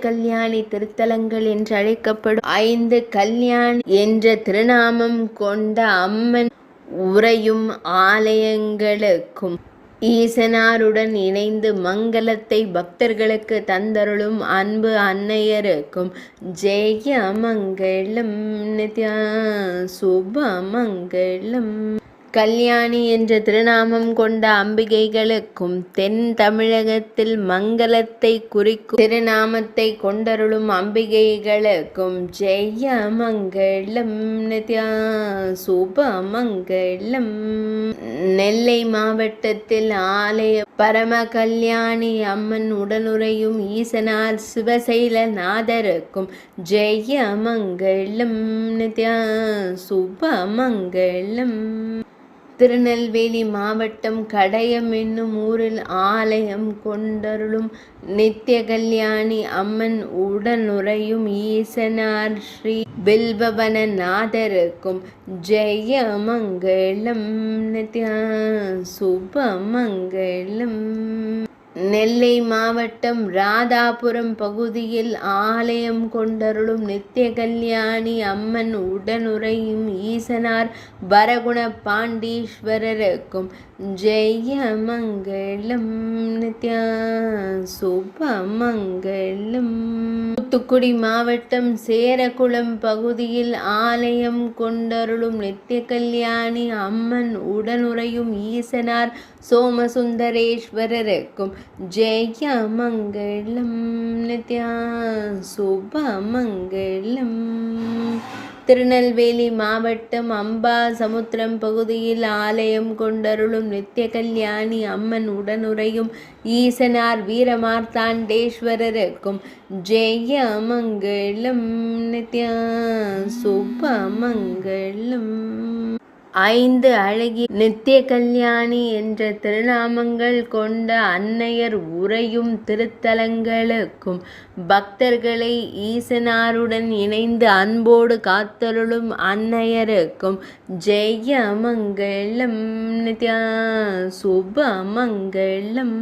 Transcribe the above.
கல்யாணி திருத்தலங்கள் என்று அழைக்கப்படும் 5 கல்யாணி என்ற திருநாமம் கொண்ட அம்மன் உறையும் ஆலயங்களுக்கும் ஈசனாருடன் இணைந்து மங்களத்தை பக்தர்களுக்கு தந்தருளும் அன்பு அன்னையருக்கும் ஜெய மங்களம் நித்யா சுபமங்களம். கல்யாணி என்ற திருநாமம் கொண்ட அம்பிகைகளுக்கும் தென் தமிழகத்தில் மங்களத்தை குறிக்கும் திருநாமத்தை கொண்டருளும் அம்பிகைகளுக்கும் ஜெய மங்களம் நித்யா சுபமங்களம். நெல்லை மாவட்டத்தில் ஆலய பரம கல்யாணி அம்மன் உடனுறையும் ஈசனார் சிவசைலநாதருக்கும் ஜெய மங்களம் நித்யா சுபமங்களம். திருநெல்வேலி மாவட்டம் கடையம் என்னும் ஊரில் ஆலயம் கொண்டருளும் நித்திய கல்யாணி அம்மன் உடனுறையும் ஈசனார் ஸ்ரீ பில்வவனநாதருக்கும் ஜெய மங்களம் நித்யா சுபமங்களம். நெல்லை மாவட்டம் ராதாபுரம் பகுதியில் ஆலயம் கொண்டருளும் நித்திய கல்யாணி அம்மன் உடனுறையும் ஈசனார் வரகுண பாண்டீஸ்வரருக்கும் ஜெய மங்களம் நித்யா சுபமங்களம். தூத்துக்குடி மாவட்டம் சேரகுளம் பகுதியில் ஆலயம் கொண்டருளும் நித்திய கல்யாணி அம்மன் உடனுறையும் ஈசனார் சோமசுந்தரேஸ்வரருக்கும் ஜெய மங்களம் நித்யா சுபமங்களம். திருநெல்வேலி மாவட்டம் அம்பா சமுத்திரம் பகுதியில் ஆலயம் கொண்டருளும் நித்திய கல்யாணி அம்மன் உடனுறையும் ஈசனார் வீரமார்த்தாண்டேஸ்வரருக்கும் ஜெய மங்களம் நித்யா சுபமங்களம். 5 அழகிய நித்திய கல்யாணி என்ற திருநாமங்கள் கொண்ட அன்னையர் உறையும் திருத்தலங்களுக்கும் பக்தர்களை ஈசனாருடன் இணைந்து அன்போடு காத்தருளும் அன்னையருக்கும் ஜெய மங்களம் நித்யா சுபமங்களம்.